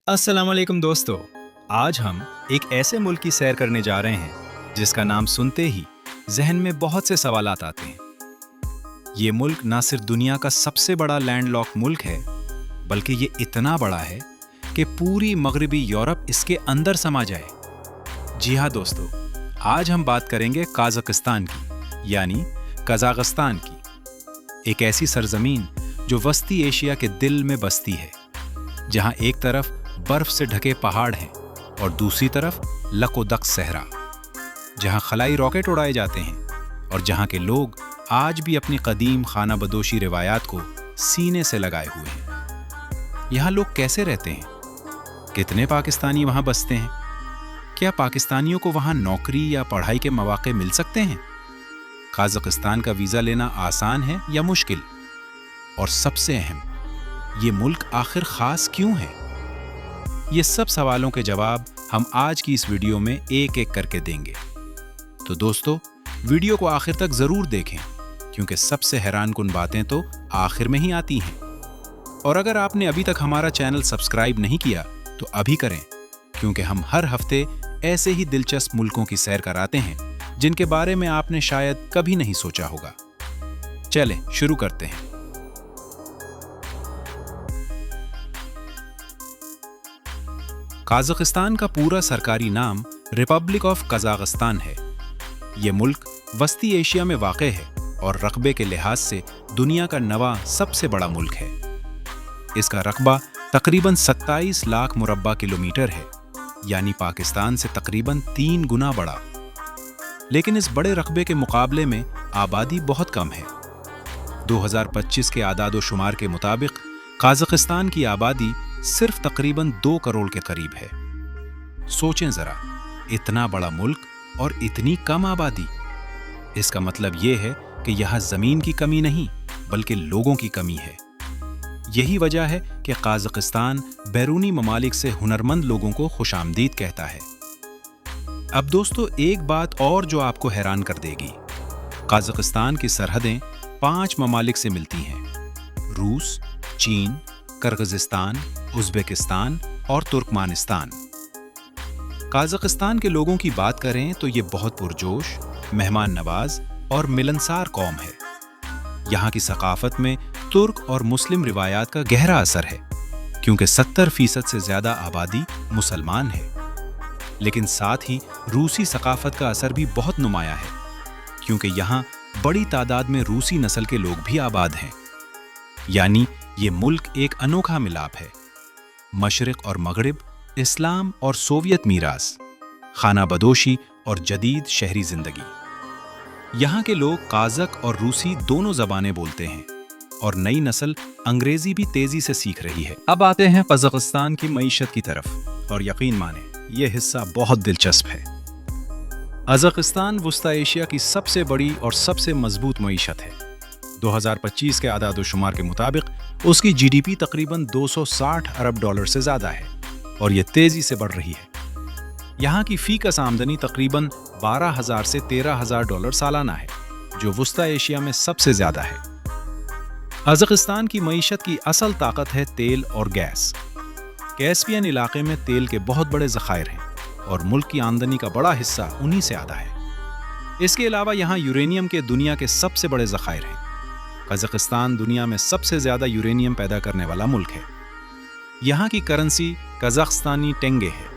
अस्सलाम वालेकुम दोस्तों। आज हम एक ऐसे मुल्क की सैर करने जा रहे हैं जिसका नाम सुनते ही जहन में बहुत से सवालात आते हैं। ये मुल्क ना सिर्फ दुनिया का सबसे बड़ा लैंडलॉक मुल्क है, बल्कि ये इतना बड़ा है कि पूरी मगरबी यूरोप इसके अंदर समा जाए। जी हाँ दोस्तों, आज हम बात करेंगे काज़ाकिस्तान की, यानी कज़ाकिस्तान की। एक ऐसी सरजमीन जो वस्ती एशिया के दिल में बसती है, जहाँ एक तरफ बर्फ से ढके पहाड़ हैं और दूसरी तरफ लकोदक सहरा, जहां खलाई रॉकेट उड़ाए जाते हैं और जहां के लोग आज भी अपनी कदीम खाना बदोशी रिवायात को सीने से लगाए हुए हैं। यहां लोग कैसे रहते हैं? कितने पाकिस्तानी वहां बसते हैं? क्या पाकिस्तानियों को वहां नौकरी या पढ़ाई के मौके मिल सकते हैं? काज़ाकिस्तान का वीज़ा लेना आसान है या मुश्किल? और सबसे अहम, ये मुल्क आखिर खास क्यों है? ये सब सवालों के जवाब हम आज की इस वीडियो में एक एक करके देंगे। तो दोस्तों, वीडियो को आखिर तक जरूर देखें, क्योंकि सबसे हैरानकुन बातें तो आखिर में ही आती हैं। और अगर आपने अभी तक हमारा चैनल सब्सक्राइब नहीं किया तो अभी करें, क्योंकि हम हर हफ्ते ऐसे ही दिलचस्प मुल्कों की सैर कराते हैं जिनके बारे में आपने शायद कभी नहीं सोचा होगा। चलें शुरू करते हैं। काज़ाकिस्तान का पूरा सरकारी नाम रिपब्लिक ऑफ कज़ाकिस्तान है। ये मुल्क वस्ती एशिया में वाक़ है और रकबे के लिहाज से दुनिया का 9वां सबसे बड़ा मुल्क है। इसका रकबा तकरीबन 27 लाख मुरब्बा किलोमीटर है, यानी पाकिस्तान से तकरीबन 3 गुना बड़ा। लेकिन इस बड़े रकबे के मुकाबले में आबादी बहुत कम है। 2025 के आदाद-ओ-शुमार के मुताबिक काज़ाकिस्तान की आबादी सिर्फ तकरीबन 2 करोड़ के करीब है। सोचें जरा, इतना बड़ा मुल्क और इतनी कम आबादी। इसका मतलब यह है कि यहाँ जमीन की कमी नहीं, बल्कि लोगों की कमी है। यही वजह है कि काज़ाकिस्तान बैरूनी ममालिक से हुनरमंद लोगों को खुशामदीद कहता है। अब दोस्तों, एक बात और जो आपको हैरान कर देगी, काज़ाकिस्तान की सरहदें 5 ममालिक से मिलती हैं: रूस, चीन, किर्गिज़स्तान, उज़्बेकिस्तान और तुर्कमानिस्तान। काज़ाकिस्तान के लोगों की बात करें तो ये बहुत पुरजोश, मेहमान नवाज और मिलनसार कौम है। यहाँ की सकाफत में तुर्क और मुस्लिम रिवायात का गहरा असर है, क्योंकि 70% से ज़्यादा आबादी मुसलमान है। लेकिन साथ ही रूसी सकाफत का असर भी बहुत नुमाया है, क्योंकि यहाँ बड़ी तादाद में रूसी नस्ल के लोग भी आबाद हैं। यानी ये मुल्क एक अनोखा मिलाप है: मशरिक और मगरिब, इस्लाम और सोवियत मीरास, खाना बदोशी और जदीद शहरी जिंदगी। यहाँ के लोग काज़क और रूसी दोनों ज़बानें बोलते हैं और नई नस्ल अंग्रेज़ी भी तेज़ी से सीख रही है। अब आते हैं कज़ाकिस्तान की मईशत की तरफ, और यकीन माने ये हिस्सा बहुत दिलचस्प है। कज़ाकिस्तान वस्ता एशिया की सबसे बड़ी और सबसे मजबूत मईशत है। 2025 के आदाद-ओ-शुमार के मुताबिक उसकी जीडीपी तकरीबन 260 अरब डॉलर से ज़्यादा है और ये तेज़ी से बढ़ रही है। यहाँ की फ़ीकस आमदनी तकरीबन 12,000 से 13,000 डॉलर सालाना है, जो वस्ता एशिया में सबसे ज़्यादा है। कज़ाकिस्तान की मईशत की असल ताकत है तेल और गैस। कैस्पियन इलाके में तेल के बहुत बड़े ज़खायर हैं और मुल्क की आमदनी का बड़ा हिस्सा उन्हीं से आता है। इसके अलावा यहाँ यूरेनियम के दुनिया के सबसे बड़े ज़खायर हैं। कज़ाकिस्तान दुनिया में सबसे ज़्यादा यूरेनियम पैदा करने वाला मुल्क है। यहाँ की करेंसी कज़ाकिस्तानी टेंगे है।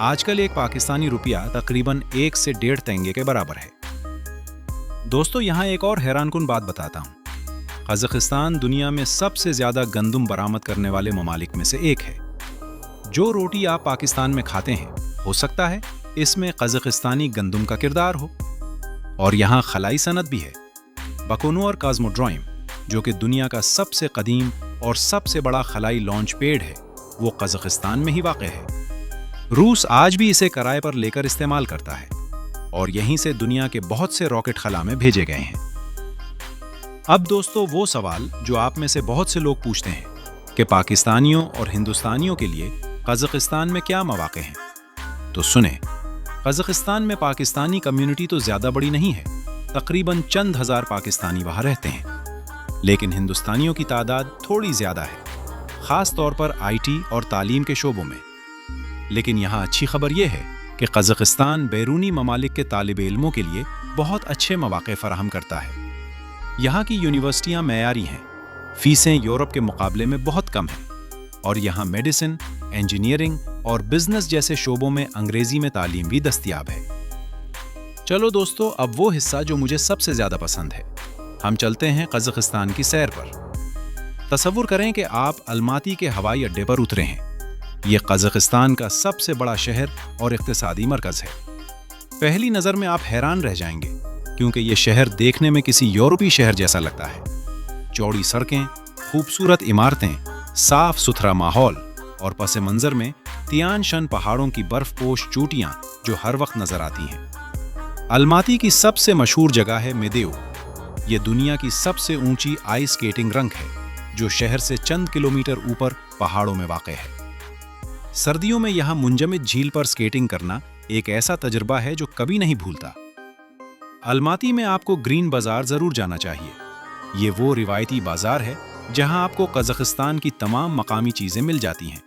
आजकल एक पाकिस्तानी रुपया तकरीबन 1 से 1.5 तेंगे के बराबर है। दोस्तों, यहाँ एक और हैरानकुन बात बताता हूँ। कज़ाकिस्तान दुनिया में सबसे ज़्यादा गंदम बरामद करने वाले ममालिक में से एक है। जो रोटी आप पाकिस्तान में खाते हैं, हो सकता है इसमें कज़ाकिस्तानी गंदम का किरदार हो। और यहाँ खलाई सनत भी है। बकोनोर कॉस्मोड्रोम, जो कि दुनिया का सबसे कदीम और सबसे बड़ा खलाई लॉन्च पैड है, वो कज़ाकिस्तान में ही वाक़ है। रूस आज भी इसे किराए पर लेकर इस्तेमाल करता है और यहीं से दुनिया के बहुत से रॉकेट खला में भेजे गए हैं। अब दोस्तों, वो सवाल जो आप में से बहुत से लोग पूछते हैं कि पाकिस्तानियों और हिंदुस्तानियों के लिए कज़ाकिस्तान में क्या मौक़े हैं, तो सुने। कज़ाकिस्तान में पाकिस्तानी कम्युनिटी तो ज़्यादा बड़ी नहीं है, तकरीबन चंद हज़ार पाकिस्तानी वहाँ रहते हैं। लेकिन हिंदुस्तानियों की तादाद थोड़ी ज़्यादा है, खास तौर पर आईटी और तालीम के शोबों में। लेकिन यहाँ अच्छी खबर यह है कि कज़ाकिस्तान बैरूनी ममालिक के तालिब इल्मों के लिए बहुत अच्छे मौक़े फराहम करता है। यहाँ की यूनिवर्सिटियाँ मयारी हैं, फीसें यूरोप के मुकाबले में बहुत कम हैं, और यहाँ मेडिसिन, इंजीनियरिंग और बिजनेस जैसे शोबों में अंग्रेजी में तालीम भी दस्तयाब है। चलो दोस्तों, अब वो हिस्सा जो मुझे सबसे ज़्यादा पसंद है। हम चलते हैं कज़ाकिस्तान की सैर पर। तसव्वुर करें कि आप अलमाती के हवाई अड्डे पर उतरे हैं। ये कज़ाकिस्तान का सबसे बड़ा शहर और इक़्तिसादी मरकज़ है। पहली नज़र में आप हैरान रह जाएंगे, क्योंकि ये शहर देखने में किसी यूरोपीय शहर जैसा लगता है। चौड़ी सड़कें, खूबसूरत इमारतें, साफ सुथरा माहौल और पस मंज़र में तियान शन पहाड़ों की बर्फपोश चोटियाँ जो हर वक्त नजर आती हैं। अलमाती की सबसे मशहूर जगह है मेदेओ। ये दुनिया की सबसे ऊंची आइस स्केटिंग रंक है, जो शहर से चंद किलोमीटर ऊपर पहाड़ों में वाक़ है। सर्दियों में यहाँ मुंजमद झील पर स्केटिंग करना एक ऐसा तजुर्बा है जो कभी नहीं भूलता। अलमाती में आपको ग्रीन बाजार जरूर जाना चाहिए। ये वो रिवायती बाजार है जहाँ आपको कज़ाकिस्तान की तमाम मकामी चीजें मिल जाती हैं।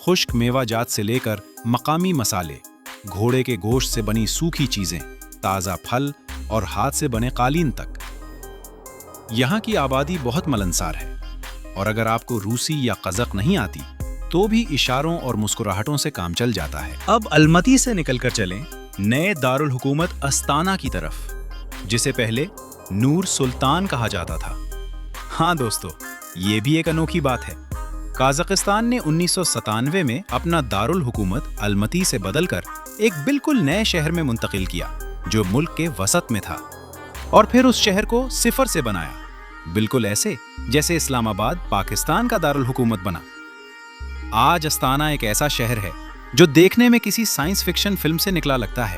खुश्क मेवा जात से लेकर मकामी मसाले, घोड़े के गोश्त से बनी सूखी चीजें, ताज़ा फल और हाथ से बने कालीन तक। यहाँ की आबादी बहुत मिलनसार है, और अगर आपको रूसी या कज़क नहीं आती तो भी इशारों और मुस्कुराहटों से काम चल जाता है। अब अलमती से निकलकर चलें नए दारुल हुकूमत अस्ताना की तरफ, जिसे पहले नूर सुल्तान कहा जाता था। हाँ दोस्तों, ये भी एक अनोखी बात है। कज़ाकिस्तान ने 1997 में अपना दारुल हुकूमत अलमती से बदलकर एक बिल्कुल नए शहर में मुंतकिल किया, जो मुल्क के वसत में था, और फिर उस शहर को सिफर से बनाया, बिल्कुल ऐसे जैसे इस्लामाबाद पाकिस्तान का दारुल हुकूमत बना। आज अस्ताना एक ऐसा शहर है जो देखने में किसी साइंस फिक्शन फिल्म से निकला लगता है।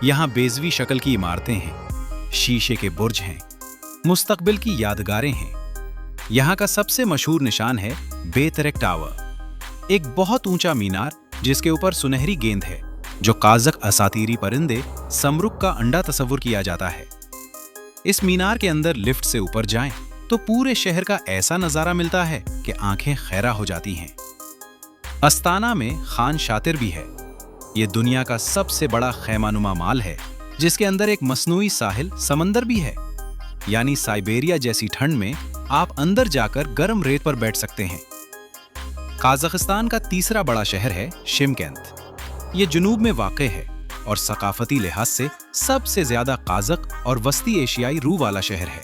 यहाँ बेज़वी शक्ल की इमारतें हैं, शीशे के बुर्ज हैं, मुस्तकबिल की यादगारें हैं। यहाँ का सबसे मशहूर निशान है बेतरक टावर, एक बहुत ऊंचा मीनार जिसके ऊपर सुनहरी गेंद है, जो काज़क असातीरी परिंदे समरुक का अंडा तस्वुर किया जाता है। इस मीनार के अंदर लिफ्ट से ऊपर जाएं तो पूरे शहर का ऐसा नज़ारा मिलता है कि आंखें खैरा हो जाती हैं। अस्ताना में खान शातिर भी है। ये दुनिया का सबसे बड़ा खैमानुमा माल है, जिसके अंदर एक मसनूई साहिल समंदर भी है। यानी साइबेरिया जैसी ठंड में आप अंदर जाकर गर्म रेत पर बैठ सकते हैं। कज़ाकिस्तान का तीसरा बड़ा शहर है शिमकेंत। ये जुनूब में वाक़े है और सकाफती लिहाज से सबसे ज्यादा काज़क और वस्ती एशियाई रूह वाला शहर है।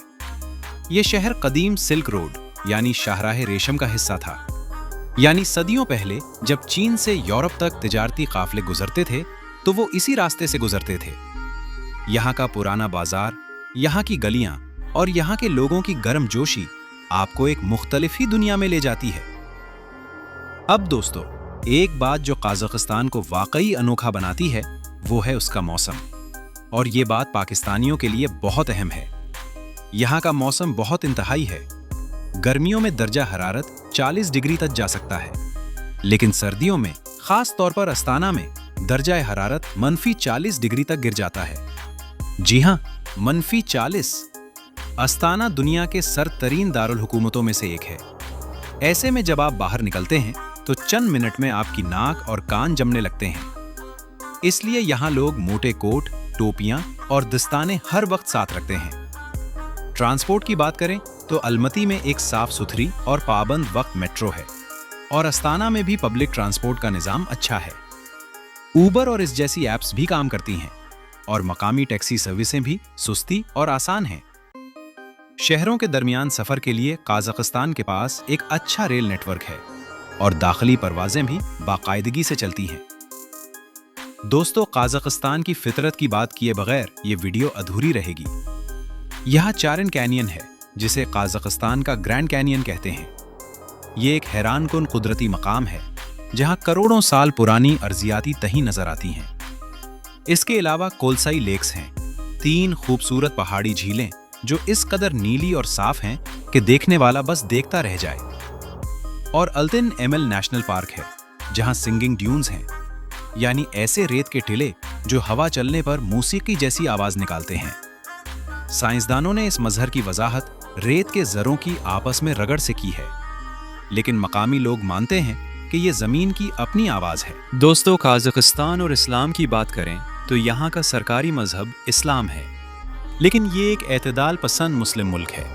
ये शहर कदीम सिल्क रोड यानी शाहराह रेशम का हिस्सा था। यानी सदियों पहले जब चीन से यूरोप तक तिजारती काफले गुजरते थे तो वो इसी रास्ते से गुजरते थे। यहाँ का पुराना बाजार, यहाँ की गलियां और यहाँ के लोगों की गर्मजोशी आपको एक मुख्तलिफ ही दुनिया में ले जाती है। अब दोस्तों, एक बात जो कज़ाकिस्तान को वाकई अनोखा बनाती है वो है उसका मौसम, और ये बात पाकिस्तानियों के लिए बहुत अहम है। यहाँ का मौसम बहुत इंतहाई है। गर्मियों में दर्जा हरारत 40 डिग्री तक जा सकता है, लेकिन सर्दियों में खास तौर पर अस्ताना में दर्जा हरारत -40 डिग्री तक गिर जाता है। जी हाँ, -40। अस्ताना दुनिया के सरतरीन दारुल हुकूमतों में से एक है। ऐसे में जब आप बाहर निकलते हैं तो चंद मिनट में आपकी नाक और कान जमने लगते हैं। इसलिए यहाँ लोग मोटे कोट, टोपियां और दस्ताने हर वक्त साथ रखते हैं। ट्रांसपोर्ट की बात करें तो अलमती में एक साफ सुथरी और पाबंद वक्त मेट्रो है, और अस्ताना में भी पब्लिक ट्रांसपोर्ट का निजाम अच्छा है। ऊबर और इस जैसी ऐप्स भी काम करती हैं, और मकामी टैक्सी सर्विसें भी सुस्ती और आसान हैं। शहरों के दरमियान सफर के लिए कज़ाकिस्तान के पास एक अच्छा रेल नेटवर्क है, और दाखिली परवाजें भी बाकायदगी से चलती हैं। दोस्तों, कज़ाकिस्तान की फितरत की बात किए बगैर ये वीडियो अधूरी रहेगी। यहाँ चारिन कैनियन है, जिसे कज़ाकिस्तान का ग्रैंड कैनियन कहते हैं। ये एक हैरानकुन कुदरती मकाम है, जहाँ करोड़ों साल पुरानी अर्जियाती तही नजर आती हैं। इसके अलावा कोलसाई लेक्स हैं, 3 खूबसूरत पहाड़ी झीलें जो इस कदर नीली और साफ हैं कि देखने वाला बस देखता रह जाए। और अल्तिन एमएल नेशनल पार्क है, जहाँ सिंगिंग ड्यून्स हैं, यानी ऐसे रेत के टिले जो हवा चलने पर मौसीकी जैसी आवाज निकालते हैं। साइंसदानों ने इस मजहर की वजाहत रेत के जरों की आपस में रगड़ से की है। लेकिन मकामी लोग मानते हैं कि ये ज़मीन की अपनी आवाज़ है। दोस्तों, काज़ाकिस्तान और इस्लाम की बात करें तो यहाँ का सरकारी मजहब इस्लाम है। लेकिन ये एक एतदाल पसंद मुस्लिम मुल्क है।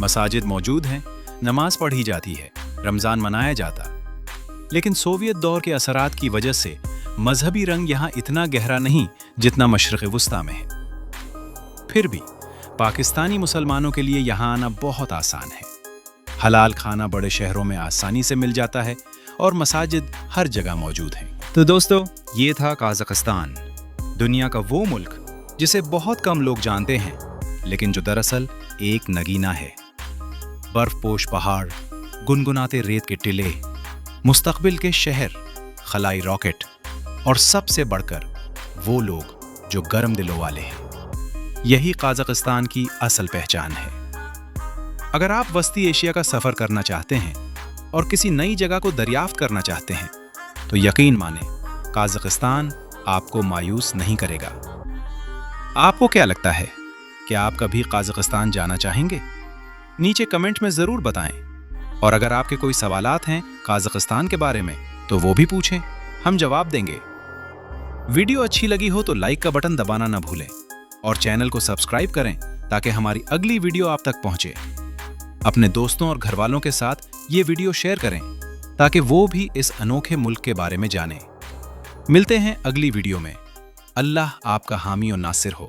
मसाजिद मौजूद हैं, नमाज पढ़ी जाती है, रमज़ान मनाया जाता। लेकिन सोवियत दौर के असरात की वजह से मजहबी रंग यहाँ इतना गहरा नहीं जितना मशरिक़ वुस्ता में है। फिर भी पाकिस्तानी मुसलमानों के लिए यहाँ आना बहुत आसान है। हलाल खाना बड़े शहरों में आसानी से मिल जाता है और मसाजिद हर जगह मौजूद हैं। तो दोस्तों, ये था काज़ाकिस्तान, दुनिया का वो मुल्क जिसे बहुत कम लोग जानते हैं, लेकिन जो दरअसल एक नगीना है। बर्फपोश पहाड़, गुनगुनाते रेत के टिले, मुस्तकबिल के शहर, खलाई रॉकेट और सबसे बढ़कर वो लोग जो गर्म दिलों वाले हैं। यही काज़ाकिस्तान की असल पहचान है। अगर आप वस्ती एशिया का सफ़र करना चाहते हैं और किसी नई जगह को दरियाफ्त करना चाहते हैं तो यकीन माने काज़ाकिस्तान आपको मायूस नहीं करेगा। आपको क्या लगता है कि आप कभी काज़ाकिस्तान जाना चाहेंगे? नीचे कमेंट में ज़रूर बताएं। और अगर आपके कोई सवालात हैं काज़ाकिस्तान के बारे में तो वो भी पूछें, हम जवाब देंगे। वीडियो अच्छी लगी हो तो लाइक का बटन दबाना ना भूलें और चैनल को सब्सक्राइब करें ताकि हमारी अगली वीडियो आप तक पहुंचे। अपने दोस्तों और घरवालों के साथ ये वीडियो शेयर करें ताकि वो भी इस अनोखे मुल्क के बारे में जानें। मिलते हैं अगली वीडियो में। अल्लाह आपका हामी और नासिर हो।